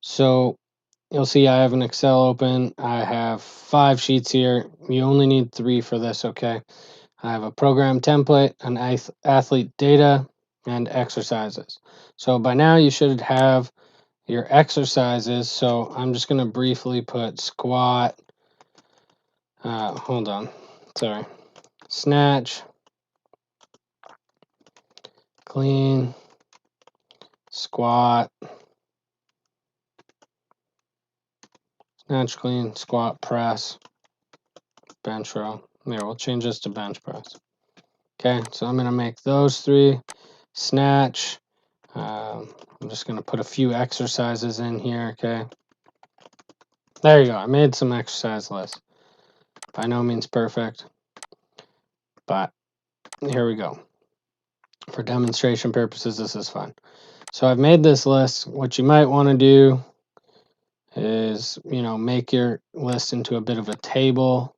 So you'll see I have an Excel open. I have 5 sheets here. You only need 3 for this, okay? I have a program template, an athlete data, and exercises. So by now you should have your exercises. So I'm just going to briefly put squat, hold on, sorry, snatch, clean, squat, snatch, clean, squat, press, bench row. There, we'll change this to bench press. Okay, so I'm going to make those 3. Snatch. I'm just going to put a few exercises in here, okay? There you go. I made some exercise lists. By no means perfect, but here we go. For demonstration purposes, this is fun. So I've made this list. What you might want to do is, make your list into a bit of a table,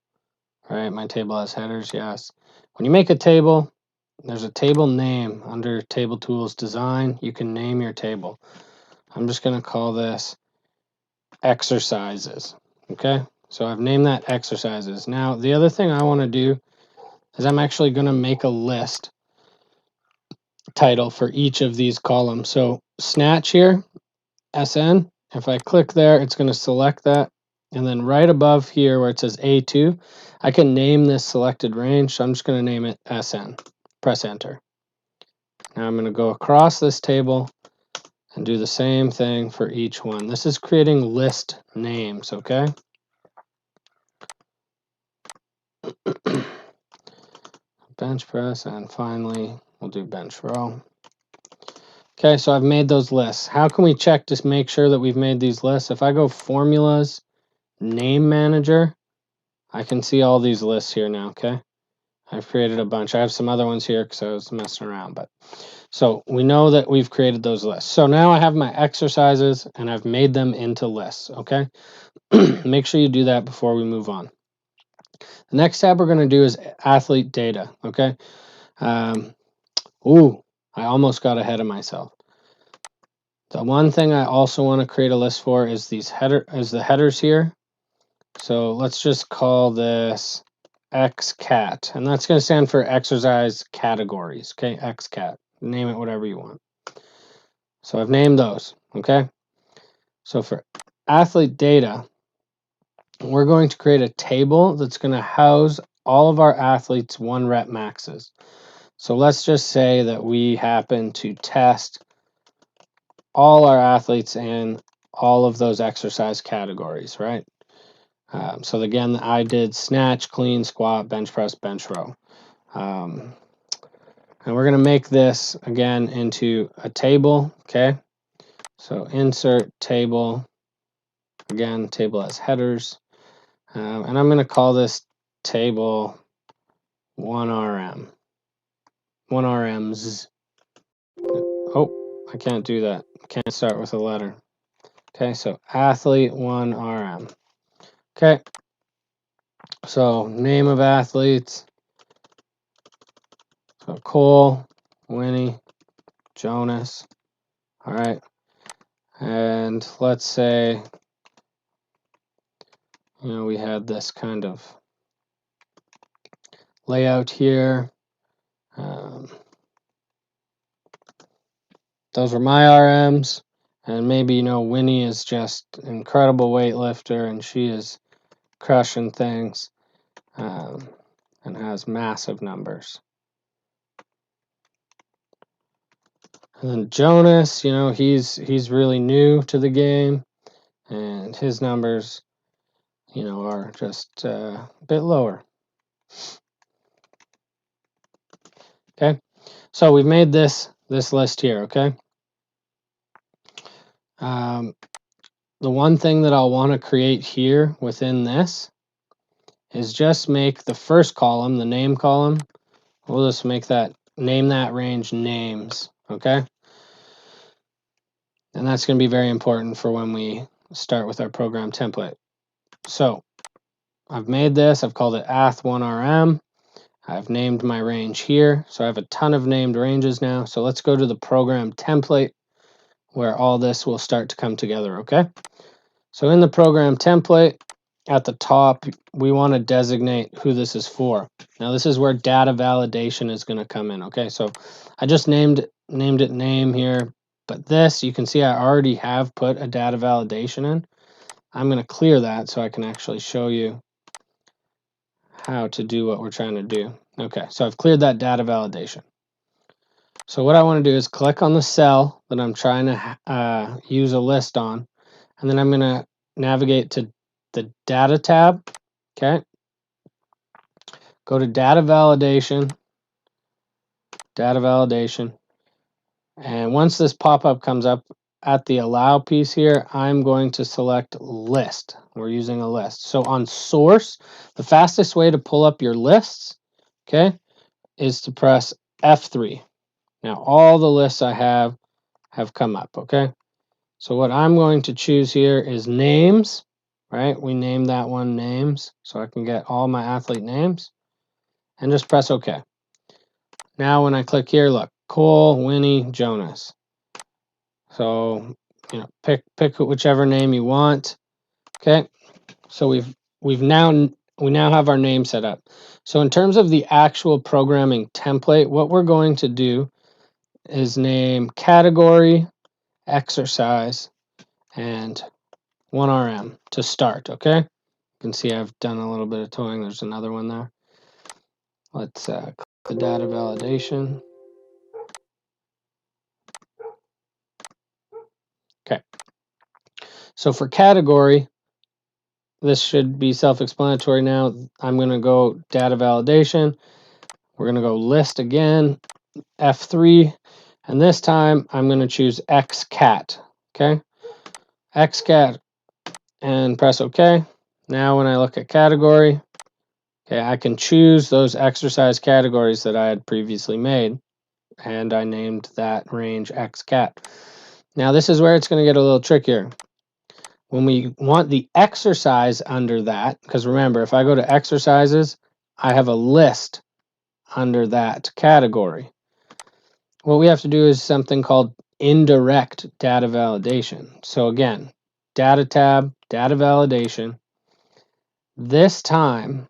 right? My table has headers, yes. When you make a table, there's a table name under Table Tools Design. You can name your table. I'm just going to call this exercises, okay? So I've named that exercises. Now, the other thing I want to do is I'm actually going to make a list title for each of these columns. So snatch here, SN, if I click there, it's going to select that. And then right above here where it says A2, I can name this selected range. So I'm just going to name it SN. Press enter. Now I'm going to go across this table and do the same thing for each one. This is creating list names, okay? Bench press, and finally we'll do bench row. Okay, so I've made those lists. How can we check to make sure that we've made these lists? If I go formulas, name manager, I can see all these lists here now, okay? I've created a bunch. I have some other ones here because I was messing around, but so we know that we've created those lists. So now I have my exercises and I've made them into lists, okay? Make sure you do that before we move on. The next tab we're going to do is athlete data, okay? I almost got ahead of myself. The one thing I also want to create a list for is the headers here. So let's just call this XCAT, and that's going to stand for exercise categories. Okay, XCAT. Name it whatever you want. So I've named those. Okay. So for athlete data, we're going to create a table that's going to house all of our athletes' 1 rep maxes. So let's just say that we happen to test all our athletes in all of those exercise categories, right? So again, I did snatch, clean, squat, bench press, bench row. And we're going to make this again into a table, okay? So insert table, again, table has headers. And I'm going to call this table 1RM. 1RMs. Oh, I can't do that. I can't start with a letter. Okay, so athlete 1RM. Okay, so name of athletes. So Cole, Winnie, Jonas. All right. And let's say, we had this kind of layout here. Those were my RMs. And maybe, Winnie is just an incredible weightlifter and she is crushing things and has massive numbers. And then Jonas, he's really new to the game and his numbers, are just a bit lower. Okay, so we've made this list here, okay? The one thing that I'll want to create here within this is just make the first column, the name column, we'll just name that range names, okay? And that's going to be very important for when we start with our program template. So I've made this, I've called it ath1rm. I've named my range here. So I have a ton of named ranges now. So let's go to the program template where all this will start to come together, okay? So in the program template, at the top, we want to designate who this is for. Now this is where data validation is going to come in, okay? So I just named it name here, but this, you can see I already have put a data validation in. I'm going to clear that so I can actually show you how to do what we're trying to do. Okay, so I've cleared that data validation. So what I want to do is click on the cell that I'm trying to use a list on, and then I'm going to navigate to the data tab, okay? Go to data validation, and once this pop-up comes up at the allow piece here, I'm going to select list. We're using a list. So on source, the fastest way to pull up your lists, okay, is to press F3. Now all the lists I have come up, okay? So what I'm going to choose here is names, right? We named that one names, so I can get all my athlete names, and just press OK. Now when I click here, look, Cole, Winnie, Jonas. So, you know, pick whichever name you want. Okay. So we now have our name set up. So in terms of the actual programming template, what we're going to do is name category, exercise, and 1RM to start, okay? You can see I've done a little bit of towing. There's another one there. Let's click the data validation. Okay. So for category, this should be self-explanatory now. I'm going to go data validation. We're going to go list again, F3, and this time I'm going to choose xcat, okay? Xcat, and press OK. Now when I look at category, okay, I can choose those exercise categories that I had previously made, and I named that range xcat. Now this is where it's going to get a little trickier. When we want the exercise under that, because remember, if I go to exercises, I have a list under that category. What we have to do is something called indirect data validation. So again, data tab, data validation. This time,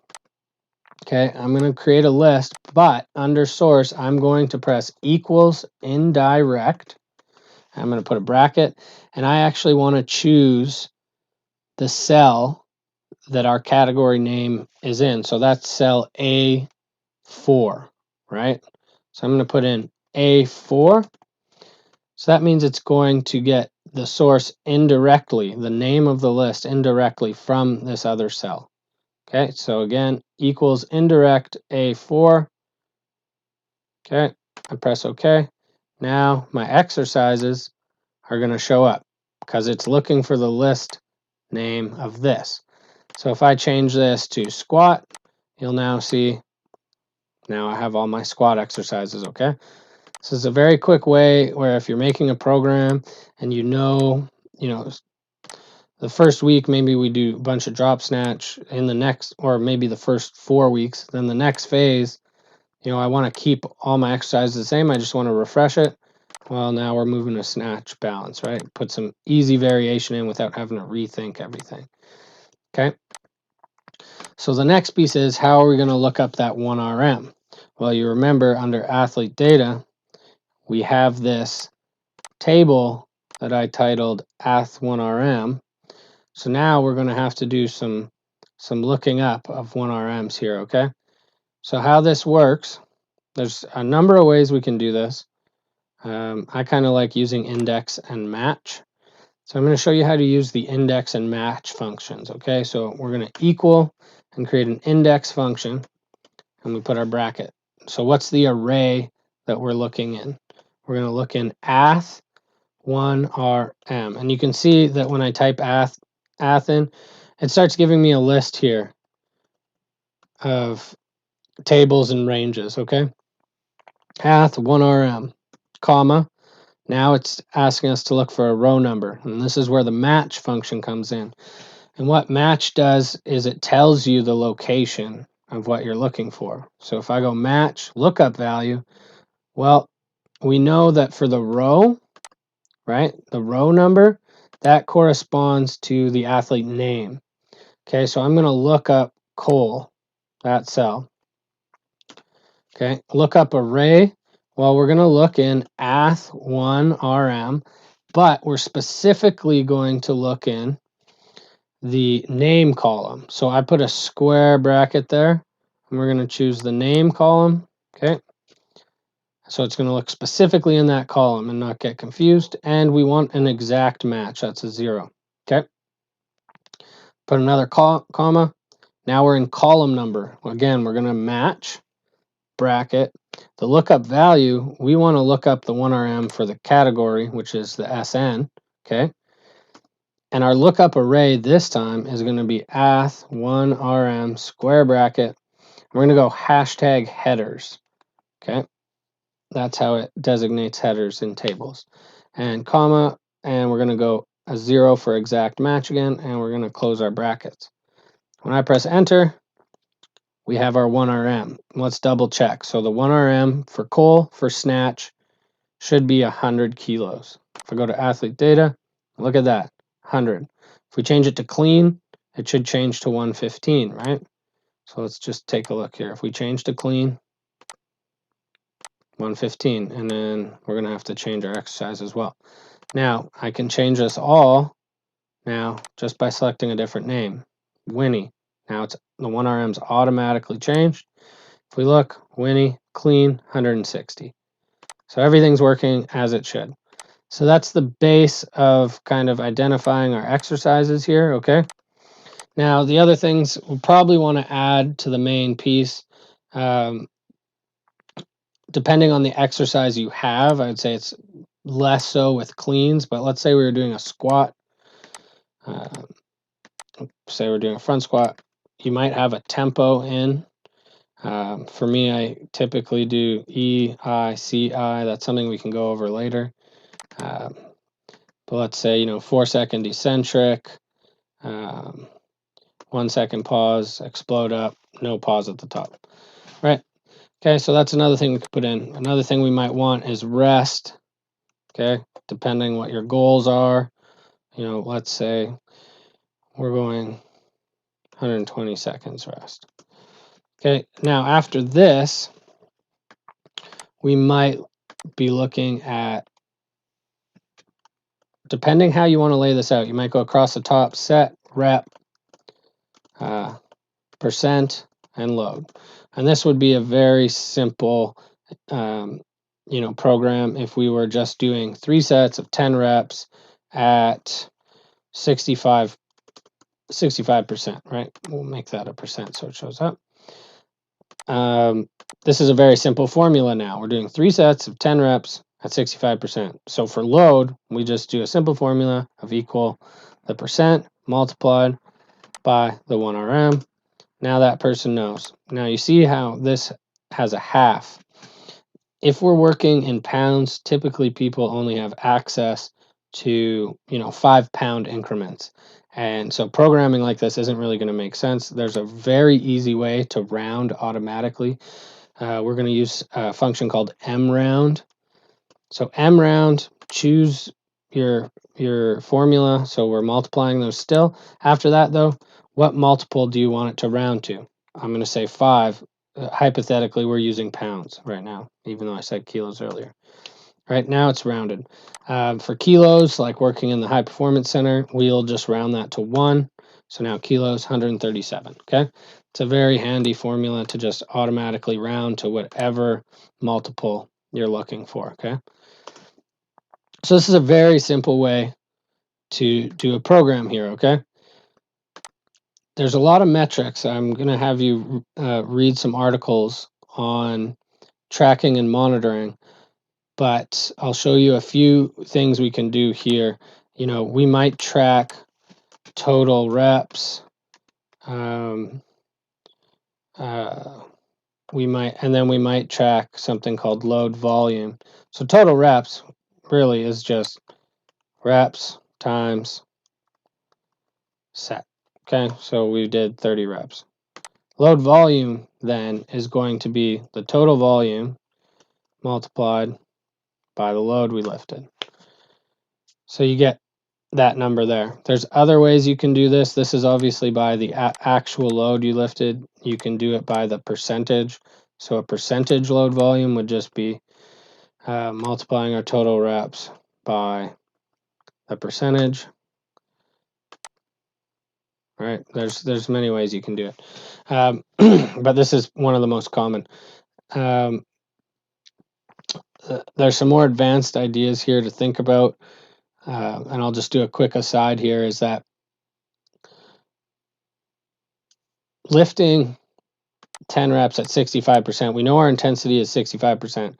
okay, I'm going to create a list, but under source, I'm going to press equals indirect. I'm going to put a bracket, and I actually want to choose the cell that our category name is in. So that's cell A4, right? So I'm going to put in A4. So that means it's going to get the source indirectly, the name of the list indirectly from this other cell. Okay, so again, equals indirect A4. Okay, I press OK. Now my exercises are going to show up because it's looking for the list name of this. So if I change this to squat, you'll now see, now I have all my squat exercises, okay? This is a very quick way where if you're making a program and you know, the first week maybe we do a bunch of drop snatch, in the next, or maybe the first 4 weeks, then the next phase, I want to keep all my exercises the same. I just want to refresh it. Well, now we're moving to snatch balance, right? Put some easy variation in without having to rethink everything. Okay. So the next piece is, how are we going to look up that 1RM? Well, you remember under athlete data, we have this table that I titled ath1rm. So now we're going to have to do some looking up of 1RMs here, okay? So how this works, there's a number of ways we can do this. I kind of like using index and match. So I'm going to show you how to use the index and match functions, okay? So we're going to equal and create an index function, and we put our bracket. So what's the array that we're looking in? We're going to look in ath1rm, and you can see that when I type ath in, it starts giving me a list here of tables and ranges, okay? Ath1rm, comma. Now it's asking us to look for a row number, and this is where the match function comes in. And what match does is it tells you the location of what you're looking for. So if I go match lookup value, well, we know that for the row, right? The row number, that corresponds to the athlete name. Okay, so I'm going to look up Cole, that cell. Okay, look up array. Well, we're going to look in ath1rm, but we're specifically going to look in the name column. So I put a square bracket there, and we're going to choose the name column. Okay, so it's going to look specifically in that column and not get confused. And we want an exact match. That's a 0. Okay, put another comma. Now we're in column number. Again, we're going to match bracket. The lookup value, we want to look up the 1RM for the category, which is the SN. Okay, and our lookup array this time is going to be ath1rm square bracket. We're going to go hashtag headers. Okay, that's how it designates headers in tables. And comma, and we're going to go a 0 for exact match again, and we're going to close our brackets. When I press enter, we have our 1RM. Let's double check. So the 1RM for Cole for snatch should be 100 kilos. If I go to athlete data, look at that, 100. If we change it to clean, it should change to 115, right? So let's just take a look here. If we change to clean, 115, and then we're going to have to change our exercise as well. Now, I can change this all now just by selecting a different name, Winnie. Now it's the 1RM's automatically changed. If we look, Winnie, clean, 160. So everything's working as it should. So that's the base of kind of identifying our exercises here, okay? Now, the other things we'll probably want to add to the main piece, depending on the exercise you have, I would say it's less so with cleans, but let's say we were doing a squat, say we're doing a front squat, you might have a tempo in. For me, I typically do E, I, C, I. That's something we can go over later. But let's say, 4-second eccentric, 1-second pause, explode up, no pause at the top. Right. Okay, so that's another thing we could put in. Another thing we might want is rest. Okay, depending what your goals are. Let's say we're going 120 seconds rest. Okay, now after this, we might be looking at, depending how you want to lay this out, you might go across the top, set, rep, percent, and load. And this would be a very simple, program if we were just doing 3 sets of 10 reps at 65%, right? We'll make that a percent so it shows up. This is a very simple formula now. We're doing 3 sets of 10 reps at 65%. So for load, we just do a simple formula of equal the percent multiplied by the 1RM. Now that person knows. Now you see how this has a half. If we're working in pounds, typically people only have access to 5-pound increments. And so programming like this isn't really going to make sense. There's a very easy way to round automatically. We're going to use a function called mround. So mround, choose your formula. So we're multiplying those still. After that, though, what multiple do you want it to round to? I'm going to say 5. Hypothetically, we're using pounds right now, even though I said kilos earlier. Right now it's rounded. For kilos, like working in the high performance center, we'll just round that to 1. So now kilos, 137, okay? It's a very handy formula to just automatically round to whatever multiple you're looking for, okay? So this is a very simple way to do a program here, okay? There's a lot of metrics. I'm going to have you read some articles on tracking and monitoring, but I'll show you a few things we can do here. We might track total reps. We might track something called load volume. So total reps really is just reps times set. Okay, so we did 30 reps. Load volume then is going to be the total volume multiplied by the load we lifted. So you get that number there. There's other ways you can do this. This is obviously by the actual load you lifted. You can do it by the percentage. So a percentage load volume would just be multiplying our total reps by the percentage. Right? There's many ways you can do it, but this is one of the most common. There's some more advanced ideas here to think about, and I'll just do a quick aside here. Is that lifting 10 reps at 65%? We know our intensity is 65%,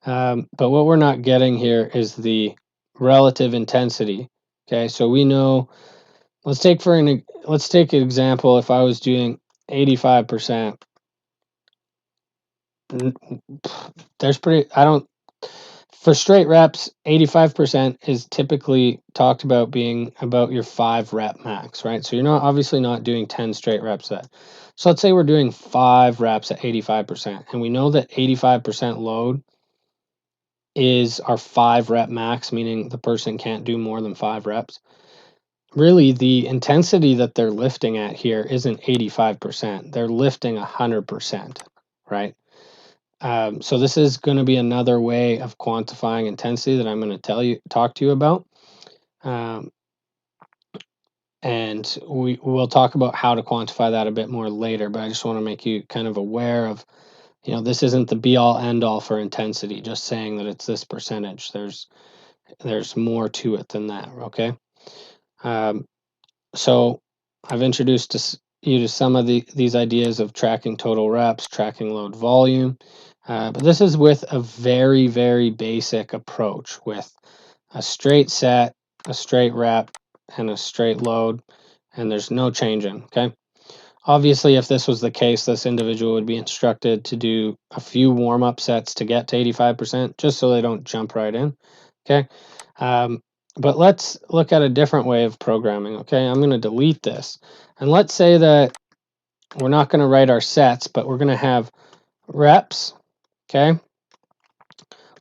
but what we're not getting here is the relative intensity. Okay, so we know. Let's take an example. If I was doing 85%, there's pretty. I don't. For straight reps, 85% is typically talked about being about your 5 rep max, right? So you're not obviously not doing 10 straight reps at. So let's say we're doing 5 reps at 85%, and we know that 85% load is our 5 rep max, meaning the person can't do more than 5 reps. Really, the intensity that they're lifting at here isn't 85%. They're lifting 100%, right? So this is going to be another way of quantifying intensity that I'm going to talk to you about. And we'll talk about how to quantify that a bit more later, but I just want to make you kind of aware of, this isn't the be all end all for intensity, just saying that it's this percentage. There's more to it than that, okay? So I've introduced you to some of these ideas of tracking total reps, tracking load volume, but this is with a very, very basic approach with a straight set, a straight rep, and a straight load, and there's no changing, okay? Obviously, if this was the case, this individual would be instructed to do a few warm-up sets to get to 85%, just so they don't jump right in, okay? But let's look at a different way of programming, okay? I'm going to delete this. And let's say that we're not going to write our sets, but we're going to have reps, okay?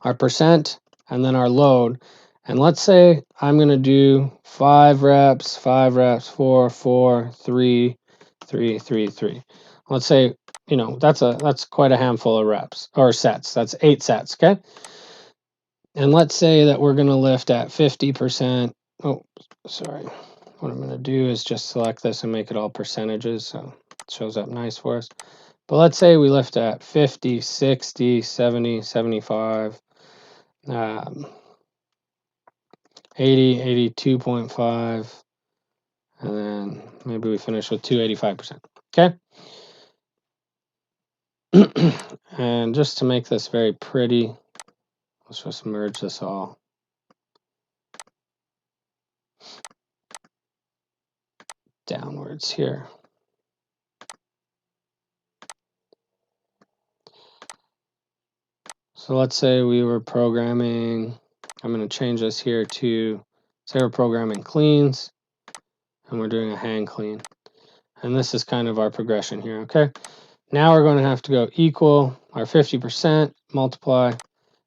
Our percent, and then our load. And let's say I'm going to do 5 reps, 4, 4, 3, 3, 3, 3. Let's say, that's quite a handful of reps or sets. That's 8 sets, okay? And let's say that we're going to lift at 50%. Oh, sorry. What I'm going to do is just select this and make it all percentages so it shows up nice for us. But let's say we lift at 50, 60, 70, 75, 80, 82.5, and then maybe we finish with 285%. Okay? And just to make this very pretty, let's just merge this all. Downwards here. So let's say we were programming, I'm going to change this here to, say we're programming cleans, and we're doing a hand clean. And this is kind of our progression here, okay? Now we're going to have to go equal our 50%, multiply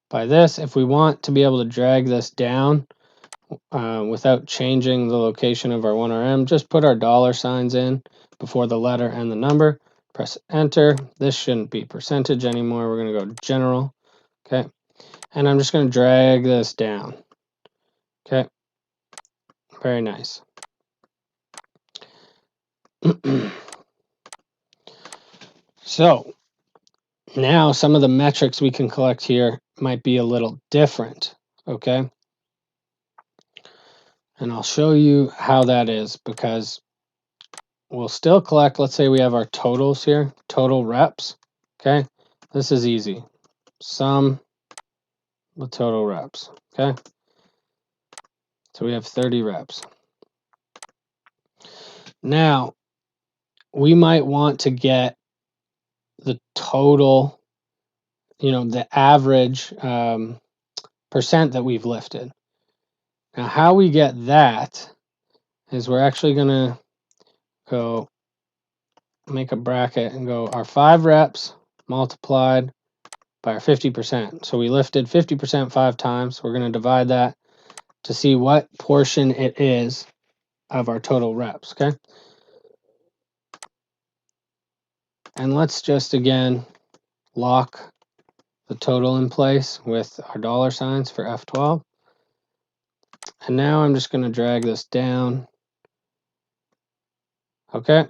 by this. If we want to be able to drag this down without changing the location of our 1RM, just put our dollar signs in before the letter and the number. Press enter. This shouldn't be percentage anymore. We're going to go general. Okay. And I'm just going to drag this down. Okay. Very nice. So now some of the metrics we can collect here might be a little different. Okay. And I'll show you how that is, because we'll still collect, let's say we have our totals here, total reps. Okay. This is easy. Sum the total reps. Okay. So we have 30 reps. Now, we might want to get the total, the average percent that we've lifted. Now, how we get that is we're actually going to go make a bracket and go our 5 reps multiplied by our 50%. So we lifted 50% 5 times. We're going to divide that to see what portion it is of our total reps, okay? And let's just, again, lock the total in place with our dollar signs for F12. And now I'm just going to drag this down. Okay.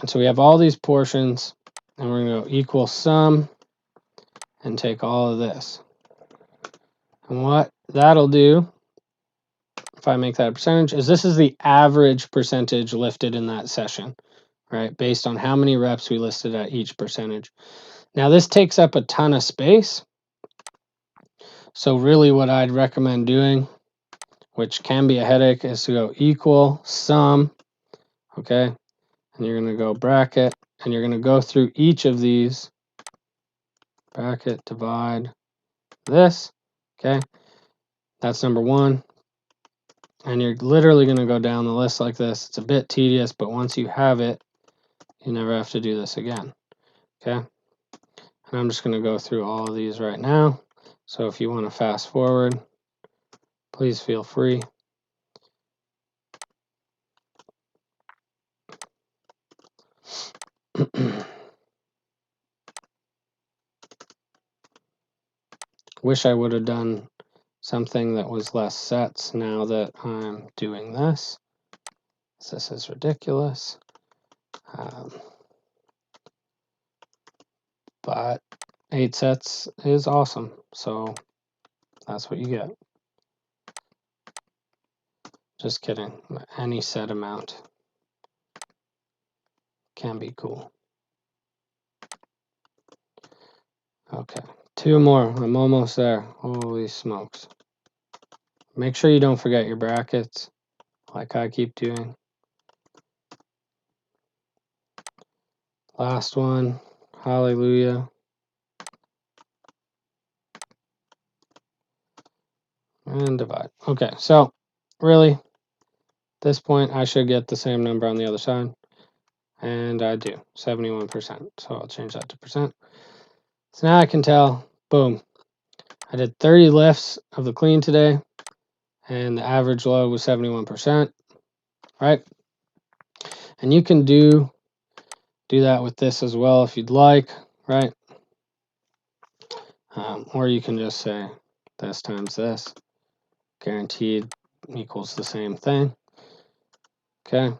And so we have all these portions, and we're going to go equal sum and take all of this. And what that'll do, if I make that a percentage, is this is the average percentage lifted in that session, right? Based on how many reps we listed at each percentage. Now this takes up a ton of space. So really what I'd recommend doing, which can be a headache, is to go equal sum, okay? And you're going to go bracket, and you're going to go through each of these, bracket, divide this, okay? That's number one. And you're literally going to go down the list like this. It's a bit tedious, but once you have it, you never have to do this again, okay? And I'm just going to go through all of these right now. So if you want to fast forward, please feel free. Wish I would have done something that was less sets now that I'm doing this. This is ridiculous. But 8 sets is awesome. So that's what you get. Just kidding. Any set amount can be cool. Okay, 2 more. I'm almost there. Holy smokes. Make sure you don't forget your brackets, like I keep doing. Last one. Hallelujah. And divide. Okay, so really, at this point, I should get the same number on the other side. And I do, 71%. So I'll change that to percent. So now I can tell, boom, I did 30 lifts of the clean today, and the average load was 71%, right? And you can do that with this as well if you'd like, right? Or you can just say this times this, guaranteed equals the same thing, okay?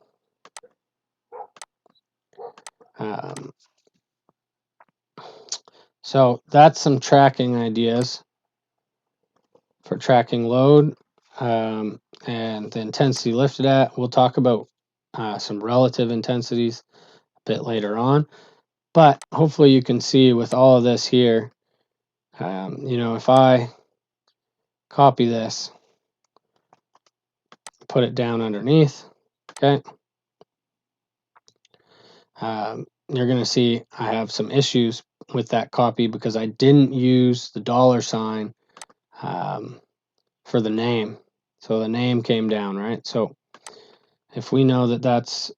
So that's some tracking ideas for tracking load and the intensity lifted at. We'll talk about some relative intensities a bit later on, but hopefully you can see with all of this here, you know, if I copy this, put it down underneath, okay, you're going to see I have some issues with that copy because I didn't use the dollar sign for the name. So the name came down, right? So if we know that that's,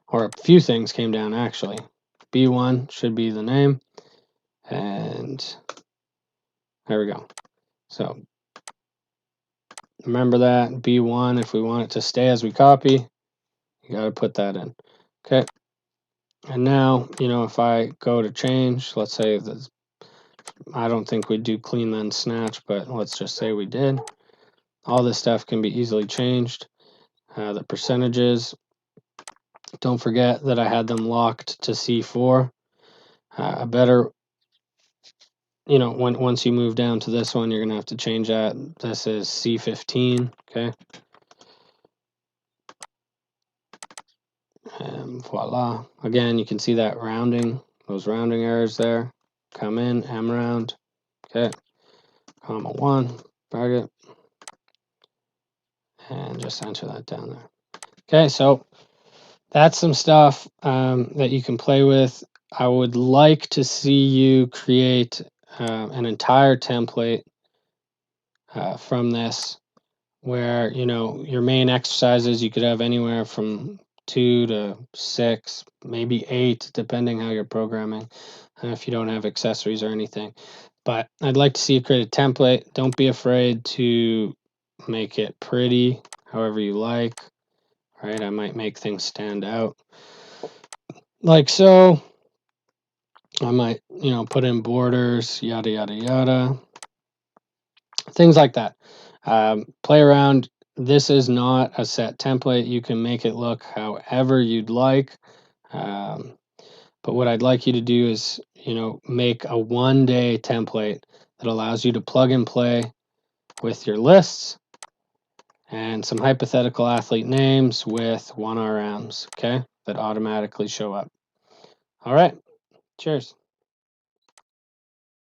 or a few things came down actually. B1 should be the name, and there we go. So remember that B1, if we want it to stay as we copy, you got to put that in. Okay. And now, you know, if I go to change, let's say that I don't think we'd do clean then snatch, but let's just say we did. All this stuff can be easily changed. The percentages, don't forget that I had them locked to C4. A better, you know, once you move down to this one, you're going to have to change that. This is C15, okay? And voila. Again, you can see that rounding, those rounding errors there. Come in, M round, okay? Comma 1, bracket, and just enter that down there. Okay, so that's some stuff that you can play with. I would like to see you create an entire template from this where, you know, your main exercises, you could have anywhere from 2 to 6, maybe 8, depending how you're programming, if you don't have accessories or anything. But I'd like to see you create a template. Don't be afraid to make it pretty, however you like. Right? I might make things stand out like so. I might, put in borders, yada, yada, yada. Things like that. Play around. This is not a set template. You can make it look however you'd like. But what I'd like you to do is, make a 1-day template that allows you to plug and play with your lists and some hypothetical athlete names with 1RMs, okay, that automatically show up. All right. Cheers.